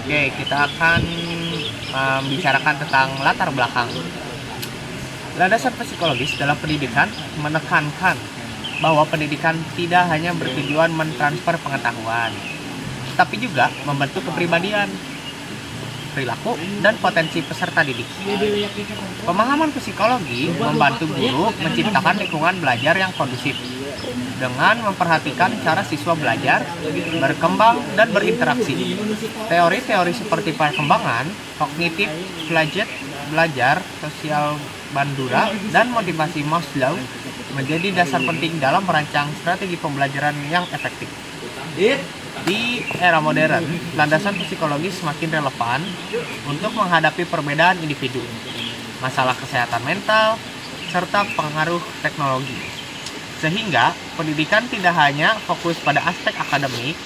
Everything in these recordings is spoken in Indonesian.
Oke, kita akan membicarakan tentang latar belakang. Landasan psikologis dalam pendidikan menekankan bahwa pendidikan tidak hanya bertujuan mentransfer pengetahuan, tapi juga membentuk kepribadian, perilaku, dan potensi peserta didik. Pemahaman psikologi membantu guru menciptakan lingkungan belajar yang kondusif dengan memperhatikan cara siswa belajar, berkembang, dan berinteraksi. Teori-teori seperti perkembangan, kognitif, belajar, sosial Bandura, dan motivasi Maslow menjadi dasar penting dalam merancang strategi pembelajaran yang efektif. Di era modern, landasan psikologi semakin relevan untuk menghadapi perbedaan individu, masalah kesehatan mental, serta pengaruh teknologi. Sehingga pendidikan tidak hanya fokus pada aspek akademik,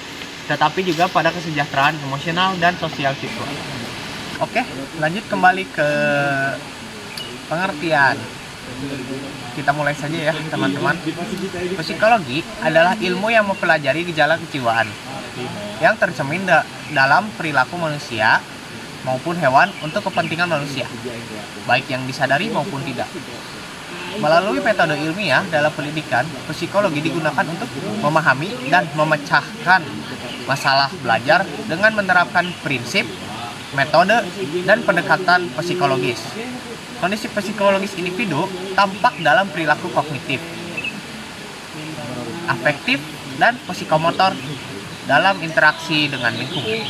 tetapi juga pada kesejahteraan emosional dan sosial siswa. Oke, lanjut kembali ke pengertian. Kita mulai saja ya teman-teman. Psikologi adalah ilmu yang mempelajari gejala kejiwaan yang tercermin dalam perilaku manusia maupun hewan untuk kepentingan manusia, baik yang disadari maupun tidak. Melalui metode ilmiah dalam pendidikan, psikologi digunakan untuk memahami dan memecahkan masalah belajar dengan menerapkan prinsip, metode, dan pendekatan psikologis. Kondisi psikologis individu tampak dalam perilaku kognitif, afektif, dan psikomotor dalam interaksi dengan lingkungan.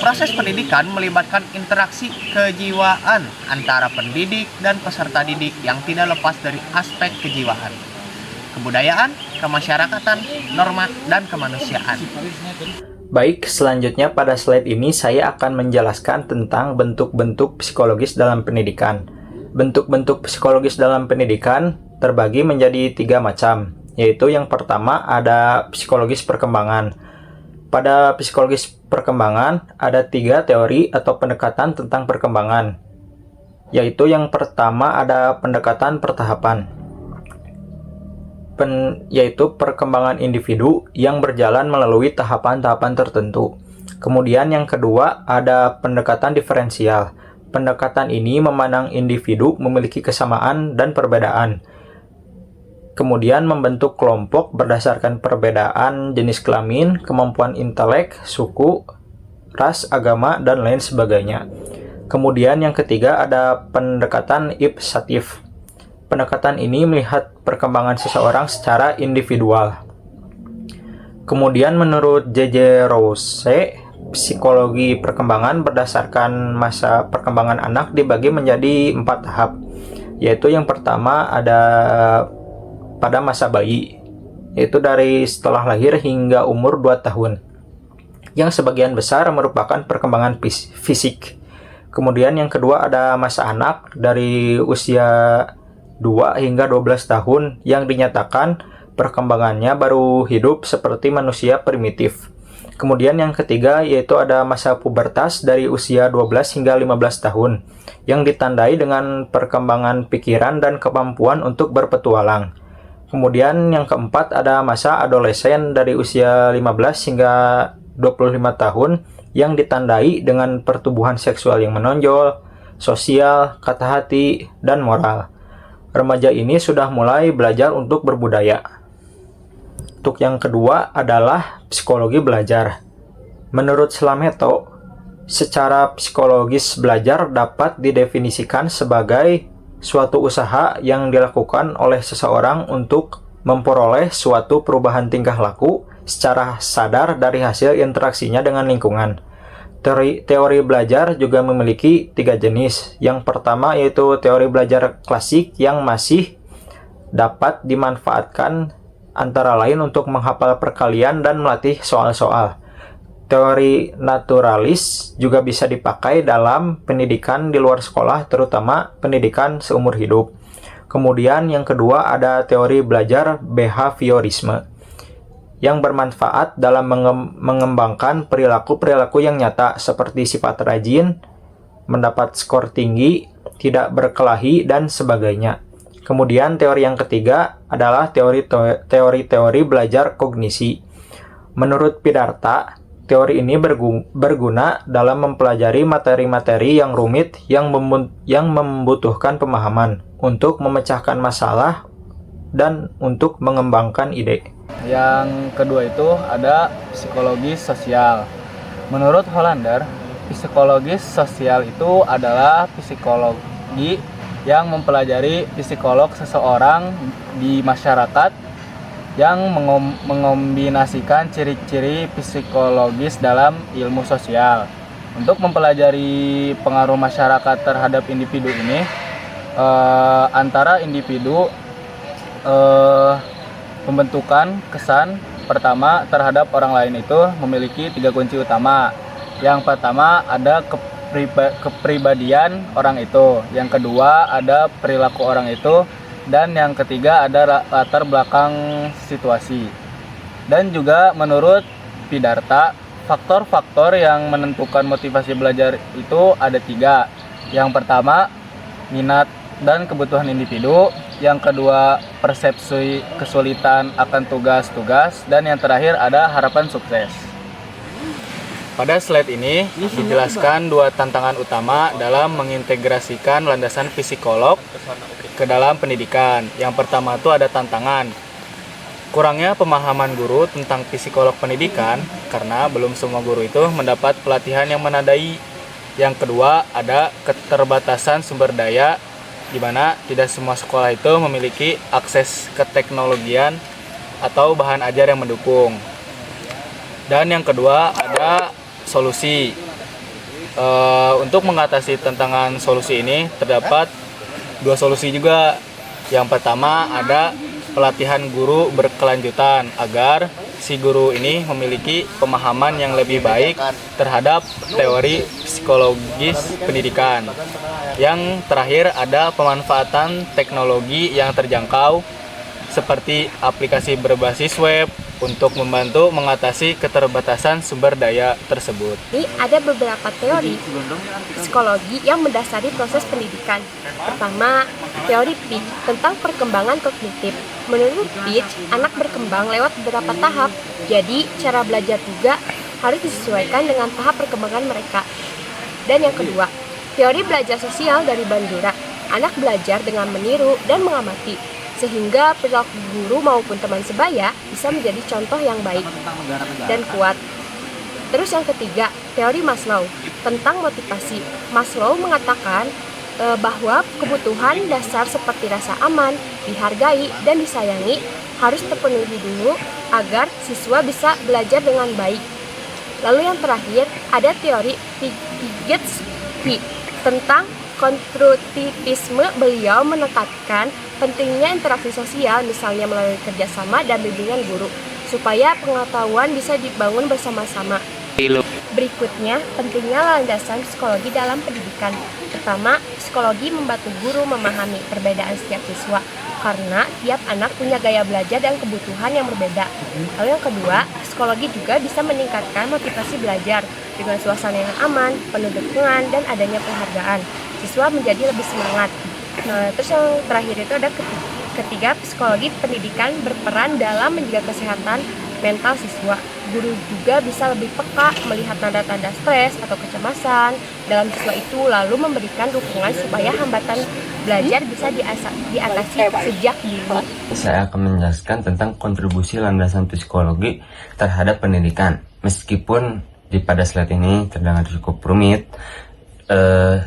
Proses pendidikan melibatkan interaksi kejiwaan antara pendidik dan peserta didik yang tidak lepas dari aspek kejiwaan, kebudayaan, kemasyarakatan, norma, dan kemanusiaan. Baik, selanjutnya pada slide ini saya akan menjelaskan tentang bentuk-bentuk psikologis dalam pendidikan. Bentuk-bentuk psikologis dalam pendidikan terbagi menjadi 3 macam, yaitu yang pertama ada psikologis perkembangan. Pada psikologis perkembangan ada 3 teori atau pendekatan tentang perkembangan, yaitu yang pertama ada pendekatan pertahapan, yaitu perkembangan individu yang berjalan melalui tahapan-tahapan tertentu. Kemudian yang kedua ada pendekatan diferensial. Pendekatan ini memandang individu memiliki kesamaan dan perbedaan. Kemudian membentuk kelompok berdasarkan perbedaan jenis kelamin, kemampuan intelek, suku, ras, agama, dan lain sebagainya. Kemudian yang ketiga ada pendekatan ipsatif. Pendekatan ini melihat perkembangan seseorang secara individual. Kemudian menurut J.J. Rouse, psikologi perkembangan berdasarkan masa perkembangan anak dibagi menjadi 4 tahap, yaitu yang pertama ada pada masa bayi, yaitu dari setelah lahir hingga umur 2 tahun, yang sebagian besar merupakan perkembangan fisik. Kemudian yang kedua ada masa anak dari usia 2 hingga 12 tahun yang dinyatakan perkembangannya baru hidup seperti manusia primitif. Kemudian yang ketiga yaitu ada masa pubertas dari usia 12 hingga 15 tahun yang ditandai dengan perkembangan pikiran dan kemampuan untuk berpetualang. Kemudian yang keempat ada masa adolesen dari usia 15 hingga 25 tahun yang ditandai dengan pertumbuhan seksual yang menonjol, sosial, kata hati, dan moral. Remaja ini sudah mulai belajar untuk berbudaya. Untuk yang kedua adalah psikologi belajar. Menurut Slameto, secara psikologis belajar dapat didefinisikan sebagai suatu usaha yang dilakukan oleh seseorang untuk memperoleh suatu perubahan tingkah laku secara sadar dari hasil interaksinya dengan lingkungan. Teori belajar juga memiliki 3 jenis. Yang pertama yaitu teori belajar klasik yang masih dapat dimanfaatkan antara lain untuk menghafal perkalian dan melatih soal-soal. Teori naturalis juga bisa dipakai dalam pendidikan di luar sekolah, terutama pendidikan seumur hidup. Kemudian yang kedua ada teori belajar behaviorisme yang bermanfaat dalam mengembangkan perilaku-perilaku yang nyata seperti sifat rajin, mendapat skor tinggi, tidak berkelahi, dan sebagainya. Kemudian teori yang ketiga adalah teori belajar kognisi. Menurut Siddhartha, Teori ini berguna dalam mempelajari materi-materi yang rumit yang membutuhkan pemahaman untuk memecahkan masalah dan untuk mengembangkan ide. Yang kedua itu ada psikologi sosial. Menurut Hollander, psikologi sosial itu adalah psikologi yang mempelajari psikolog seseorang di masyarakat yang mengombinasikan ciri-ciri psikologis dalam ilmu sosial. Untuk mempelajari pengaruh masyarakat terhadap individu ini, antara individu, pembentukan kesan pertama terhadap orang lain itu memiliki 3 kunci utama. Yang pertama ada kepribadian orang itu, yang kedua ada perilaku orang itu, dan yang ketiga ada latar belakang situasi. Dan juga menurut Pidarta, faktor-faktor yang menentukan motivasi belajar itu ada 3. Yang pertama, minat dan kebutuhan individu. Yang kedua, persepsi kesulitan akan tugas-tugas. Dan yang terakhir ada harapan sukses. Pada slide ini dijelaskan 2 tantangan utama dalam mengintegrasikan landasan psikolog ke dalam pendidikan. Yang pertama itu ada tantangan kurangnya pemahaman guru tentang psikolog pendidikan karena belum semua guru itu mendapat pelatihan yang menandai. Yang kedua ada keterbatasan sumber daya di mana tidak semua sekolah itu memiliki akses ke teknologian atau bahan ajar yang mendukung. Dan yang kedua ada solusi. Untuk mengatasi tantangan solusi ini terdapat 2 solusi juga. Yang pertama ada pelatihan guru berkelanjutan agar si guru ini memiliki pemahaman yang lebih baik terhadap teori psikologis pendidikan. Yang terakhir ada pemanfaatan teknologi yang terjangkau seperti aplikasi berbasis web untuk membantu mengatasi keterbatasan sumber daya tersebut. Ini ada beberapa teori psikologi yang mendasari proses pendidikan. Pertama, teori Peach tentang perkembangan kognitif. Menurut Peach, anak berkembang lewat beberapa tahap, jadi cara belajar juga harus disesuaikan dengan tahap perkembangan mereka. Dan yang kedua, teori belajar sosial dari Bandura. Anak belajar dengan meniru dan mengamati, sehingga perilaku guru maupun teman sebaya bisa menjadi contoh yang baik dan kuat. Terus yang ketiga, teori Maslow tentang motivasi. Maslow mengatakan bahwa kebutuhan dasar seperti rasa aman, dihargai, dan disayangi harus terpenuhi dulu agar siswa bisa belajar dengan baik. Lalu yang terakhir, ada teori Vygotsky tentang konstruktivisme. Beliau menekankan pentingnya interaksi sosial, misalnya melalui kerjasama dan bimbingan guru, supaya pengetahuan bisa dibangun bersama-sama. Berikutnya, pentingnya landasan psikologi dalam pendidikan. Pertama, psikologi membantu guru memahami perbedaan setiap siswa, karena tiap anak punya gaya belajar dan kebutuhan yang berbeda. Lalu yang kedua, psikologi juga bisa meningkatkan motivasi belajar dengan suasana yang aman, penuh dukungan, dan adanya penghargaan. Siswa menjadi lebih semangat. Terus yang terakhir itu ada ketiga, psikologi pendidikan berperan dalam menjaga kesehatan mental siswa. Guru juga bisa lebih peka melihat tanda-tanda stres atau kecemasan dalam siswa itu, lalu memberikan dukungan supaya hambatan belajar bisa diatasi sejak dini. Saya akan menjelaskan tentang kontribusi landasan psikologi terhadap pendidikan. Meskipun pada slide ini terdengar cukup rumit,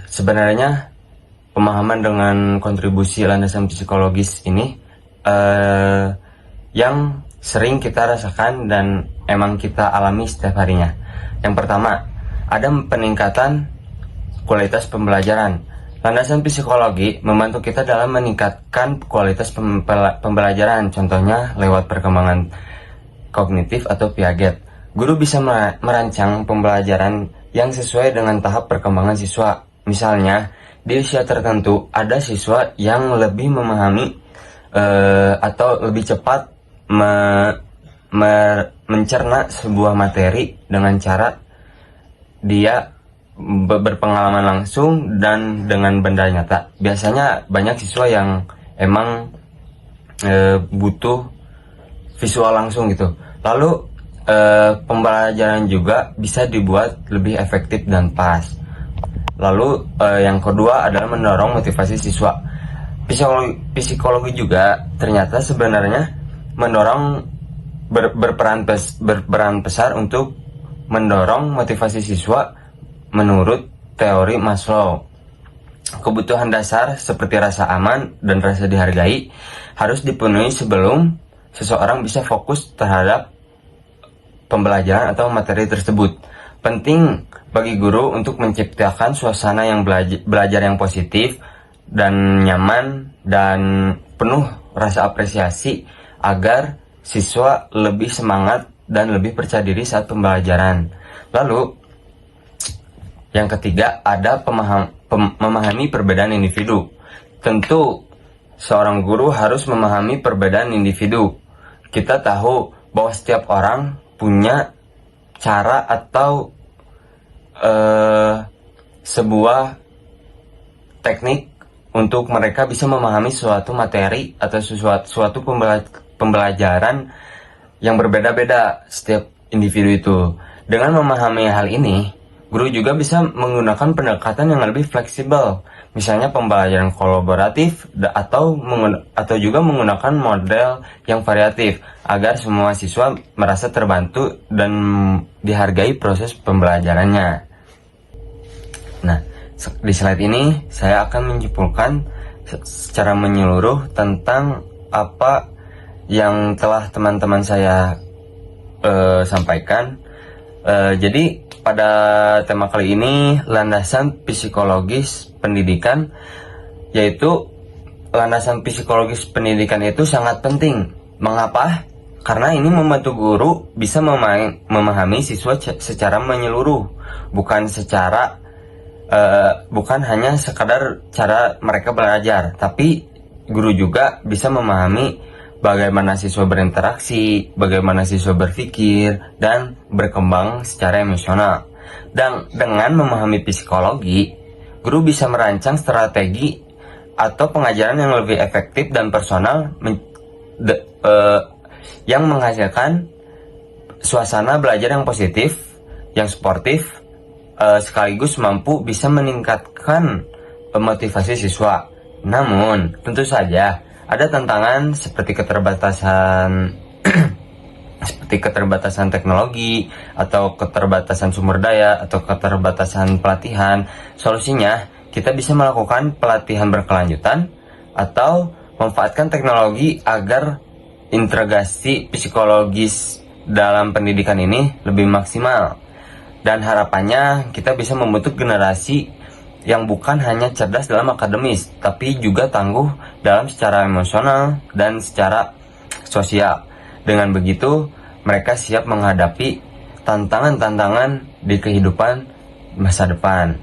sebenarnya pemahaman dengan kontribusi landasan psikologis ini yang sering kita rasakan dan emang kita alami setiap harinya. Yang pertama, ada peningkatan kualitas pembelajaran. Landasan psikologi membantu kita dalam meningkatkan kualitas pembelajaran, contohnya lewat perkembangan kognitif atau Piaget. Guru bisa merancang pembelajaran yang sesuai dengan tahap perkembangan siswa. Misalnya, di usia tertentu ada siswa yang lebih memahami atau lebih cepat mencerna sebuah materi dengan cara dia berpengalaman langsung dan dengan benda nyata. Biasanya banyak siswa yang emang butuh visual langsung gitu. Lalu pembelajaran juga bisa dibuat lebih efektif dan pas. Lalu yang kedua adalah mendorong motivasi siswa. Psikologi juga ternyata sebenarnya mendorong berperan besar untuk mendorong motivasi siswa menurut teori Maslow. Kebutuhan dasar seperti rasa aman dan rasa dihargai harus dipenuhi sebelum seseorang bisa fokus terhadap pembelajaran atau materi tersebut. Penting bagi guru untuk menciptakan suasana yang belajar yang positif dan nyaman dan penuh rasa apresiasi agar siswa lebih semangat dan lebih percaya diri saat pembelajaran. Lalu yang ketiga ada memahami perbedaan individu. Tentu seorang guru harus memahami perbedaan individu. Kita tahu bahwa setiap orang punya cara atau sebuah teknik untuk mereka bisa memahami suatu materi atau suatu pembelajaran yang berbeda-beda setiap individu itu. Dengan memahami hal ini, guru juga bisa menggunakan pendekatan yang lebih fleksibel, misalnya pembelajaran kolaboratif atau juga menggunakan model yang variatif agar semua siswa merasa terbantu dan dihargai proses pembelajarannya. Nah, di slide ini saya akan menyimpulkan secara menyeluruh tentang apa yang telah teman-teman saya sampaikan. Jadi pada tema kali ini landasan psikologis pendidikan, yaitu landasan psikologis pendidikan itu sangat penting. Mengapa? Karena ini membantu guru bisa memahami siswa secara menyeluruh, bukan hanya sekadar cara mereka belajar, tapi guru juga bisa memahami bagaimana siswa berinteraksi, bagaimana siswa berpikir, dan berkembang secara emosional. Dan dengan memahami psikologi, guru bisa merancang strategi atau pengajaran yang lebih efektif dan personal yang menghasilkan suasana belajar yang positif, yang sportif, sekaligus mampu bisa meningkatkan motivasi siswa. Namun, tentu saja ada tantangan seperti keterbatasan teknologi atau keterbatasan sumber daya atau keterbatasan pelatihan. Solusinya, kita bisa melakukan pelatihan berkelanjutan atau memanfaatkan teknologi agar integrasi psikologis dalam pendidikan ini lebih maksimal. Dan harapannya kita bisa membentuk generasi yang bukan hanya cerdas dalam akademis, tapi juga tangguh dalam secara emosional dan secara sosial. Dengan begitu, mereka siap menghadapi tantangan-tantangan di kehidupan masa depan.